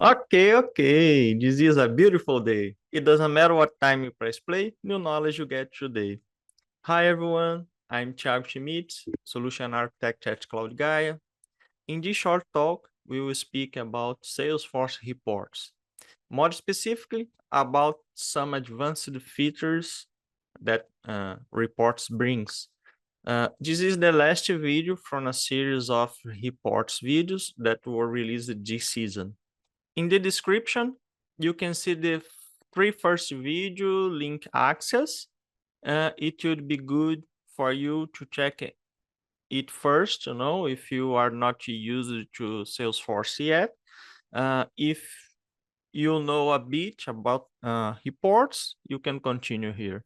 Okay, okay. This is a beautiful day. It doesn't matter what time you press play, new knowledge you get today. Hi everyone, I'm Thiago Schmitz, Solution Architect at CloudGaia. In this short talk, we will speak about Salesforce reports. More specifically, about some advanced features that reports brings. This is the last video from a series of reports videos that were released this season. In the description, you can see the three first video link access. It would be good for you to check it first, if you are not used to Salesforce yet. If you know a bit about reports, you can continue here.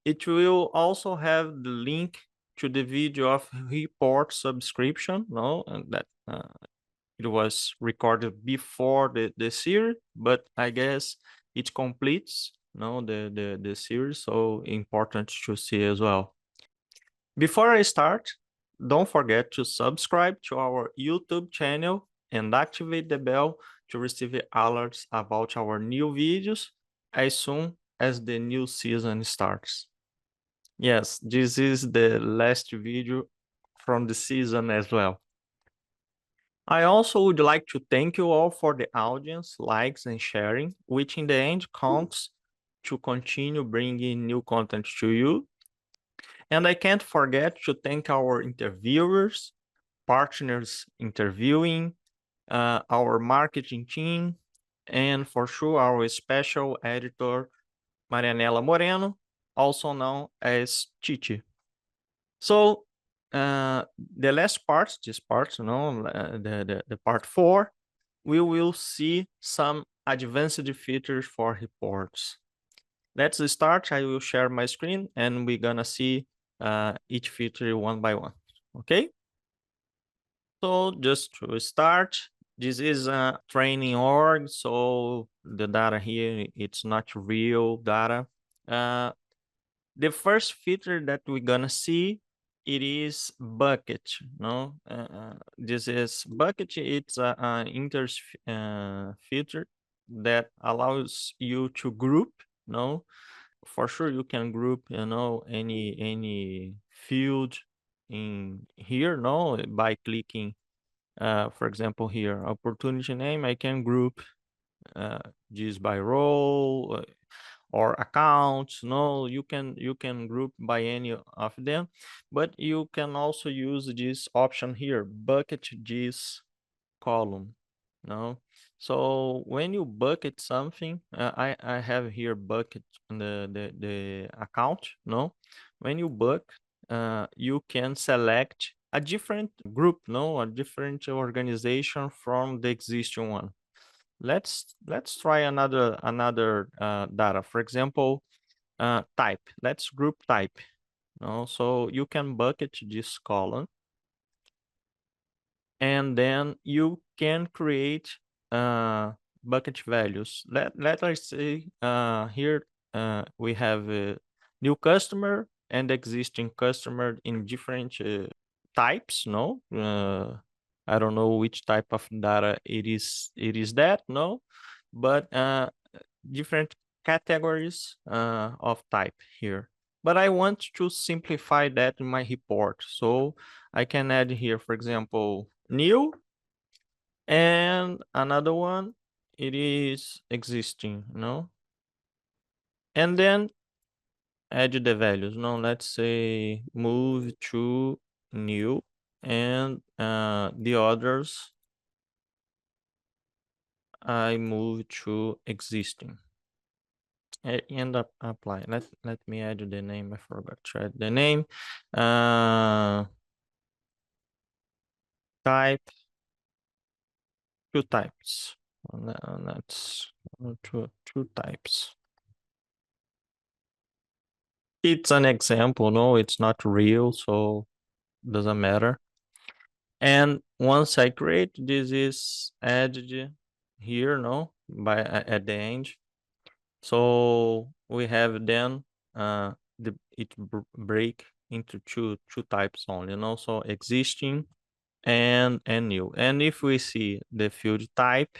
It will also have the link to the video of report subscription, and that it was recorded before the series, but I guess it completes the series, so important to see as well. Before I start, don't forget to subscribe to our YouTube channel and activate the bell to receive alerts about our new videos as soon as the new season starts. Yes, this is the last video from the season as well. I also would like to thank you all for the audience, likes, and sharing, which in the end counts to continue bringing new content to you. And I can't forget to thank our interviewers, partners interviewing, our marketing team, and for sure our special editor, Marianela Moreno, also known as Chichi. So the last part, this part, the part 4, we will see some advanced features for reports. Let's start. I will share my screen and we're gonna see each feature one by one, okay? So just to start, this is a training org, so the data here, it's not real data. The first feature that we're gonna see, it is bucket. This is bucket. It's an inter feature that allows you to group. For sure you can group. Any field in here. By clicking. For example, here opportunity name. I can group this by role or accounts. You can group by any of them, but you can also use this option here, bucket this column. So when you bucket something, I have here bucket the account. When you bucket, you can select a different group, a different organization from the existing one. Let's try another data. For example, type. Let's group type. So you can bucket this column, and then you can create bucket values. Let us say here we have a new customer and existing customer in different types. I don't know which type of data it is that, but different categories of type here. But I want to simplify that in my report. So I can add here, for example, new, and another one, it is existing, and then add the values. Let's say move to new, and the others I move to existing. And apply. Let me add the name. I forgot to add the name. Type, two types. That's two types. It's an example. No, it's not real, so doesn't matter. And once I create, this is added here, by at the end. So we have then it break into two types only, so existing and new. And if we see the field type,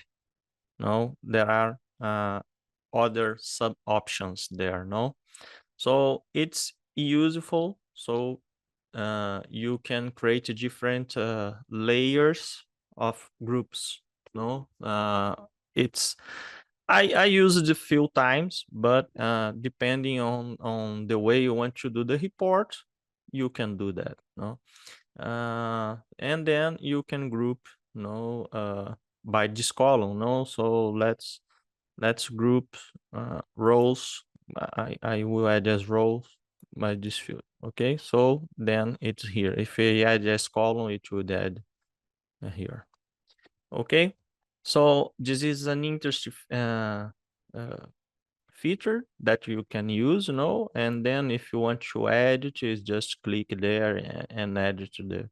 No, there are other sub options there. No, so it's useful. So you can create different layers of groups. No, it's I use it a few times, but depending on the way you want to do the report, you can do that. No, and then you can group. No, by this column. No, so let's group rows. I will add as rows by this field. Okay, so then it's here. If I add as column, it would add here. Okay, so this is an interesting feature that you can use, and then if you want to add it, is just click there and add it to the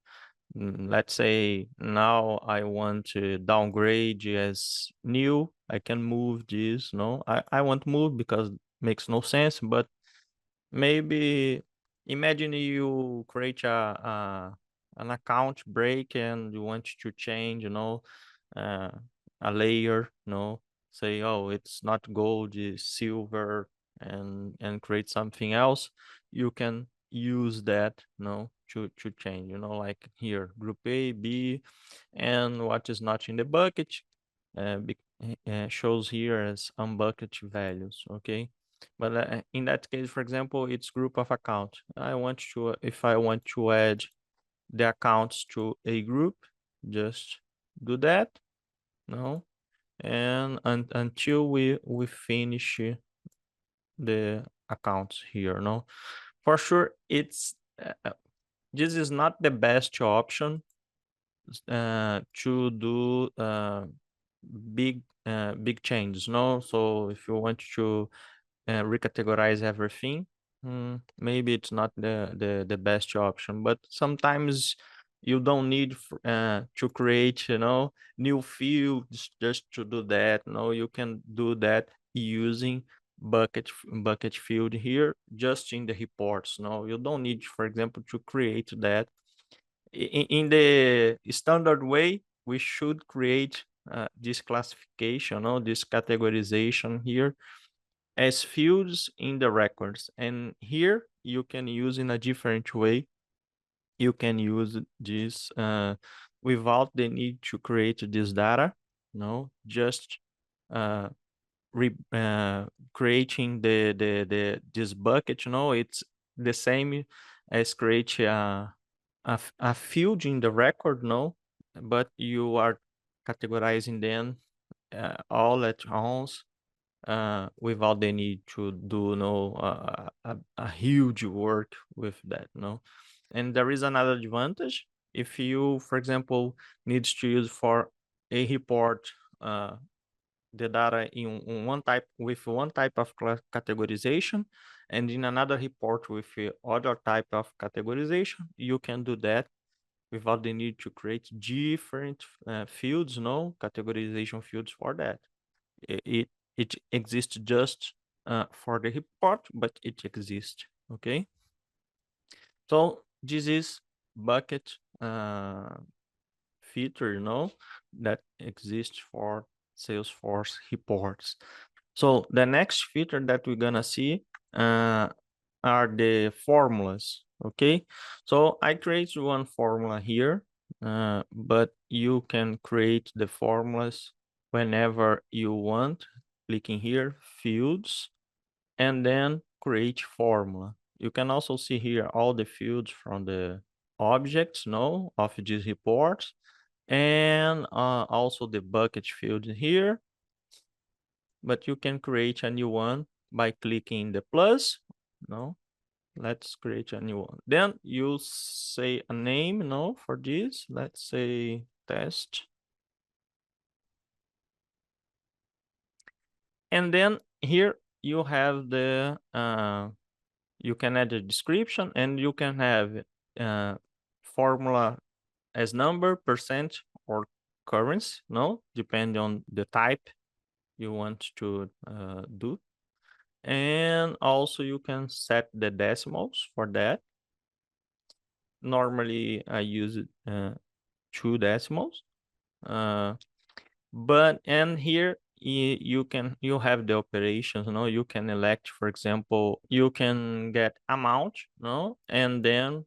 let's say now I want to downgrade as new. I can move this. No, I want to move because it makes no sense, but maybe imagine you create an account break and you want to change, uh, a layer, say, oh, it's not gold, it's silver, and create something else. You can use that, to change, like here, group A, B, and what is not in the bucket shows here as unbucket values. Okay, but in that case, for example, it's group of account. If I want to add the accounts to a group, just do that. No, and until we finish the accounts here. No, for sure, it's this is not the best option to do big changes. No, so if you want to recategorize everything, maybe it's not the best option, but sometimes you don't need to create, new fields just to do that. No, you can do that using bucket field here just in the reports. No, you don't need, for example, to create that in the standard way. We should create this classification, this categorization here as fields in the records. And here you can use in a different way. You can use this without the need to create this data, just uh, creating the this bucket. It's the same as create a field in the record, but you are categorizing them all at once without the need to do a huge work with that. And there is another advantage. If you, for example, needs to use for a report the data in one type with one type of categorization, and in another report with other type of categorization, you can do that without the need to create different fields, categorization fields for that. It exists just for the report, but it exists. Okay, so this is bucket feature, that exists for Salesforce reports. So the next feature that we're gonna see are the formulas. Okay, so I create one formula here, but you can create the formulas whenever you want. Clicking here, fields, and then create formula. You can also see here all the fields from the objects, of this report, and also the bucket field here. But you can create a new one by clicking the plus. Let's create a new one. Then you say a name, for this. Let's say test. And then here you have the you can add a description, and you can have formula as number, percent, or currency, depending on the type you want to do. And also you can set the decimals for that. Normally I use 2 decimals, and here you have the operations, you can elect, for example, you can get amount, and then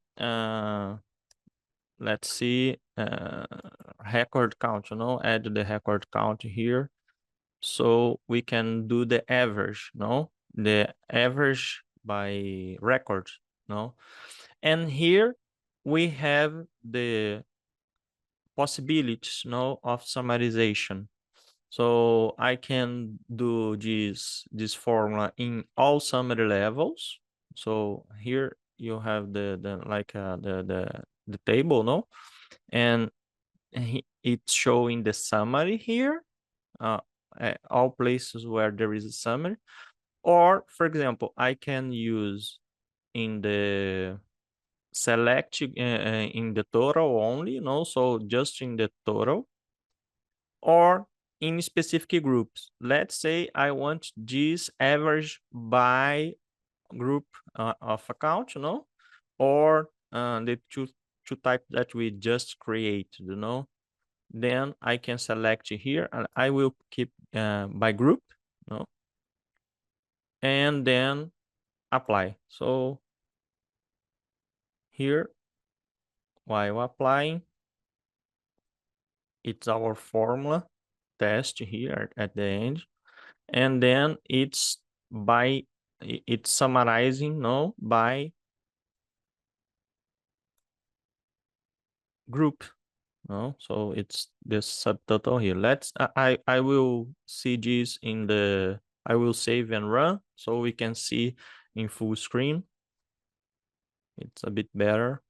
let's see, record count, add the record count here. So we can do the average, the average by record, and here we have the possibilities, of summarization. So I can do this formula in all summary levels. So here you have the table, and it's showing the summary here, at all places where there is a summary. Or, for example, I can use in the select in the total only, so just in the total, or in specific groups. Let's say I want this average by group of account, or the two types that we just created, then I can select here, and I will keep by group, and then apply. So here, while applying, it's our formula test here at the end, and then it's summarizing, by group, so it's this subtotal here. I will see this I will save and run so we can see in full screen. It's a bit better.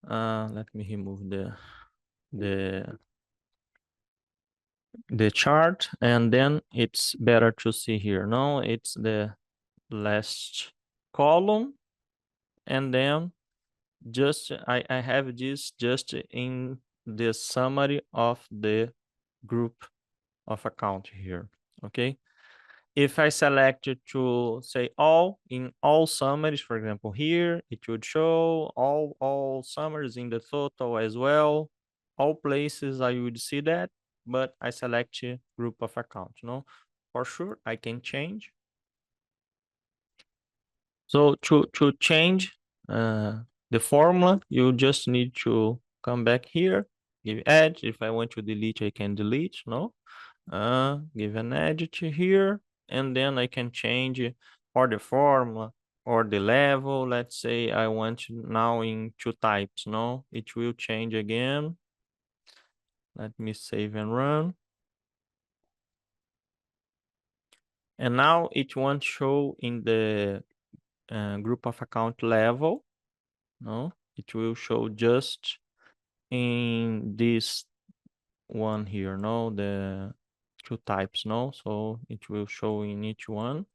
Let me remove the chart, and then it's better to see here. No, it's the last column, and then just I have this just in the summary of the group of account here. Okay. If I select to say all in all summaries, for example, here, it would show all summaries in the total as well. All places I would see that, but I select group of account, For sure, I can change. So to change the formula, you just need to come back here, give edit. If I want to delete, I can delete, give an edit here, and then I can change or the formula or the level. Let's say I want now in two types, it will change again. Let me save and run. And now it won't show in the group of account level, it will show just in this one here, the two types, so it will show in each one,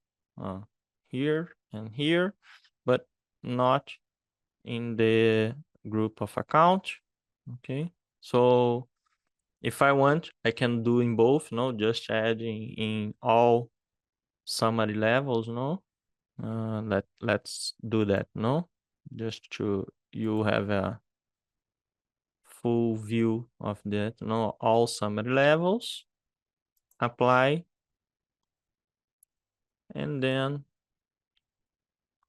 here and here, but not in the group of account. Okay, so if I want, I can do in both, just adding in all summary levels, let's do that, just to you have a full view of that, all summary levels, apply, and then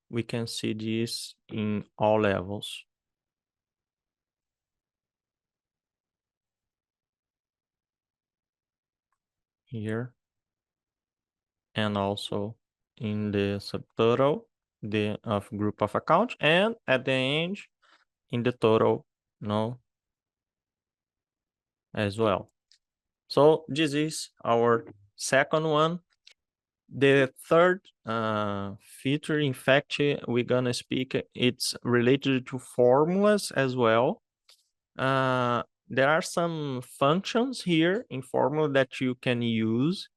we can see this in all levels here, and also in the subtotal of group of account, and at the end in the total, as well. So this is our second one. The third feature, in fact, we're gonna speak, it's related to formulas as well. There are some functions here in formula that you can use,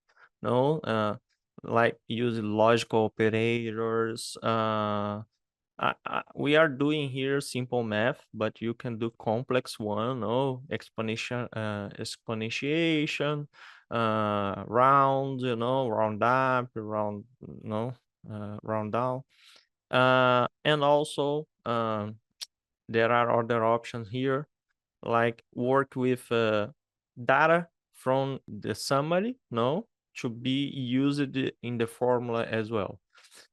like use logical operators. We are doing here simple math, but you can do complex one, exponentiation, round, round up, round down, and also there are other options here, like work with data from the summary, no, to be used in the formula as well.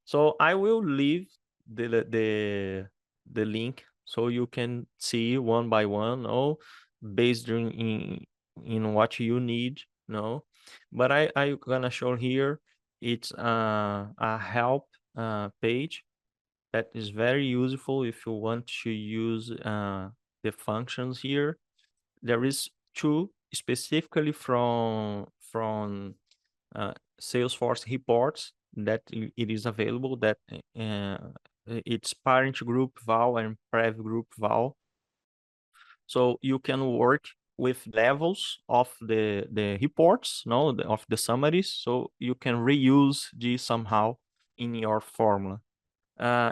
So I will leave the link so you can see one by one, no, based in what you need, no. But I gonna show here it's a help page that is very useful if you want to use the functions here. There is two specifically from Salesforce reports that it is available, that it's parent group val and prev group val. So you can work with levels of the reports, no, of the summaries, so you can reuse these somehow in your formula.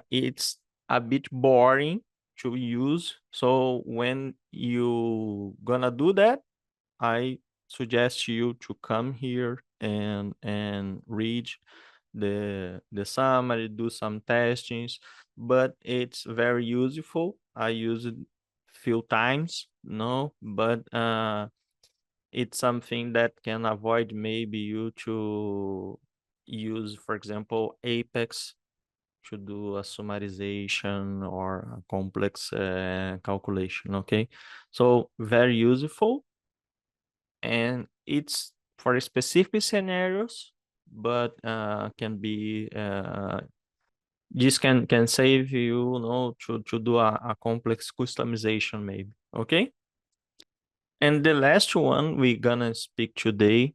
It's a bit boring to use, so when you gonna do that, I suggest you to come here and read the summary, do some testings, but it's very useful. I use it few times, no, but it's something that can avoid maybe you to use, for example, Apex to do a summarization or a complex calculation, okay? So very useful, and it's for specific scenarios, but can be this can save you, you know, to do a complex customization maybe, okay? And the last one we're gonna speak today,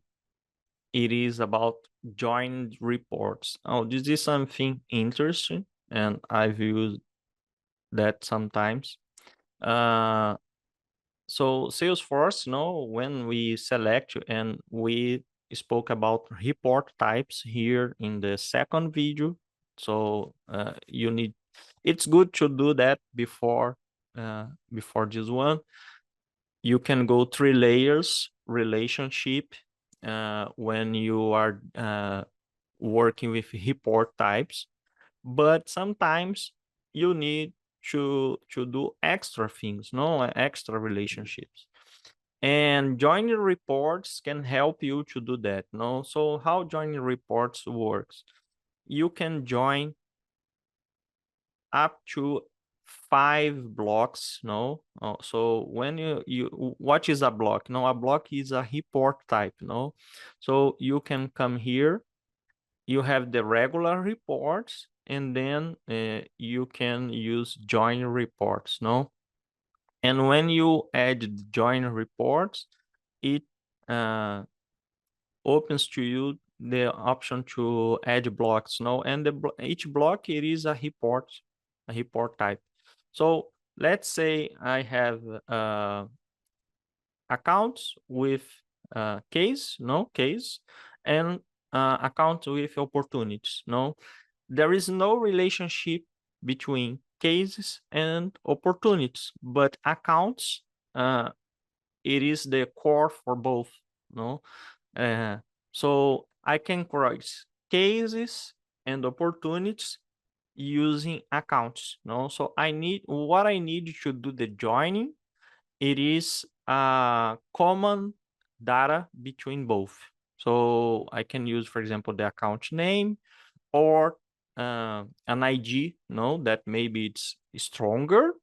it is about joined reports. Oh, this is something interesting, and I've used that sometimes. Uh, so Salesforce, you know, when we select, and we spoke about report types here in the second video. So you need, it's good to do that before this one. You can go 3 layers relationship when you are working with report types, but sometimes you need to do extra things, no, extra relationships, and joining reports can help you to do that, no. So how joining reports works, you can join up to 5 blocks, no. So when you what is a block? No, a block is a report type, no. So you can come here, you have the regular reports, and then you can use join reports, no. And when you add the join reports, it opens to you the option to add blocks, no. And each block, it is a report type. So let's say I have accounts with case, no, case, and account with opportunities, no. There is no relationship between cases and opportunities, but accounts, it is the core for both, no. So I can cross cases and opportunities using accounts, no. So what I need to do the joining, it is common data between both. So I can use, for example, the account name, or an ID, no, that maybe it's stronger.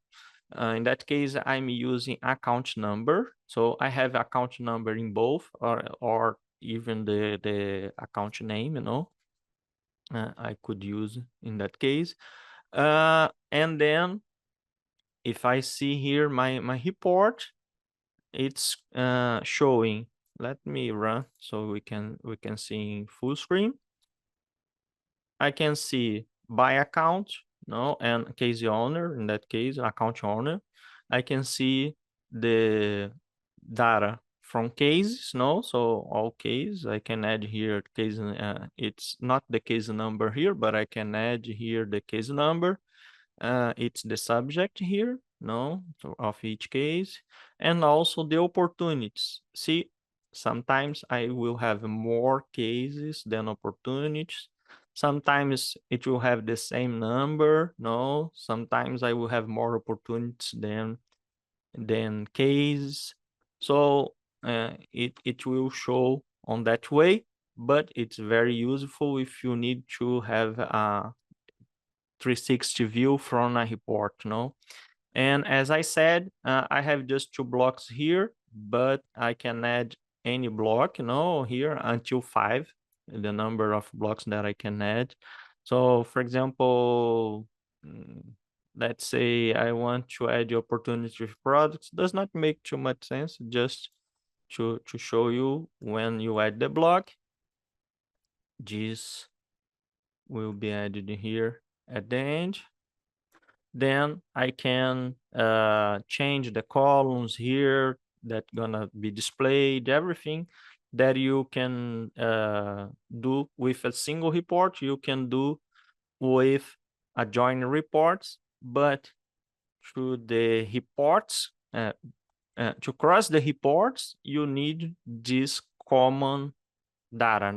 In that case, I'm using account number. So I have account number in both, or even the account name, you know, I could use in that case. And then if I see here my report, it's showing. Let me run so we can see in full screen. I can see by account, no, and case owner, in that case, account owner. I can see the data from cases, no, so all case. I can add here case, it's not the case number here, but I can add here the case number. It's the subject here, no, of each case, and also the opportunities. See, sometimes I will have more cases than opportunities. Sometimes it will have the same number, no. Sometimes I will have more opportunities than cases. So it will show on that way, but it's very useful if you need to have a 360 view from a report, And as I said, I have just 2 blocks here, but I can add any block, here until 5, the number of blocks that I can add. So for example, let's say I want to add the opportunity of products. Does not make too much sense, just to show you when you add the block. This will be added here at the end. Then I can change the columns here that gonna be displayed, everything that you can do with a single report, you can do with adjoining reports, but through the reports, to cross the reports, you need this common data,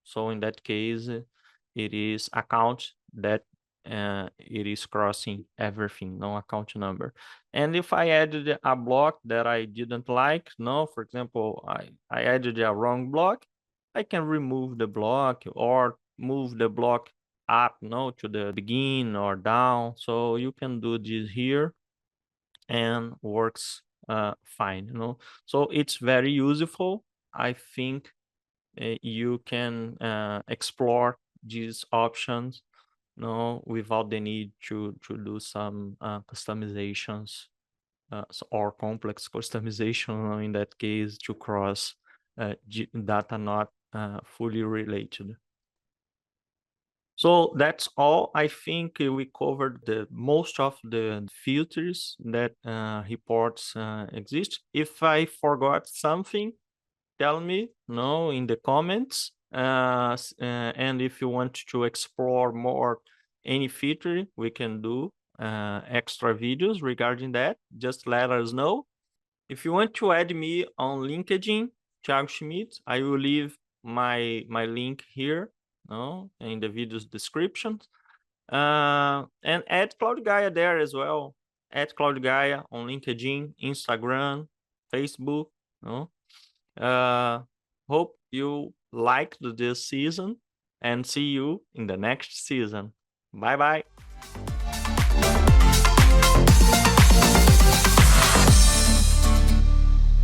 So in that case, it is account that it is crossing everything, no account number. And if I added a block that I didn't like, for example, I added a wrong block, I can remove the block or move the block up, to the begin or down. So you can do this here and works fine, So it's very useful. I think you can explore these options, without the need to do some customizations or complex customization, in that case, to cross data not fully related. So that's all. I think we covered the most of the filters that reports exist. If I forgot something, tell me, in the comments. And if you want to explore more any feature, we can do extra videos regarding that. Just let us know. If you want to add me on LinkedIn, Thiago Schmitz, I will leave my link here, in the video's description. And add CloudGaia there as well. Add CloudGaia on LinkedIn, Instagram, Facebook. Hope you liked this season and see you in the next season. Bye bye.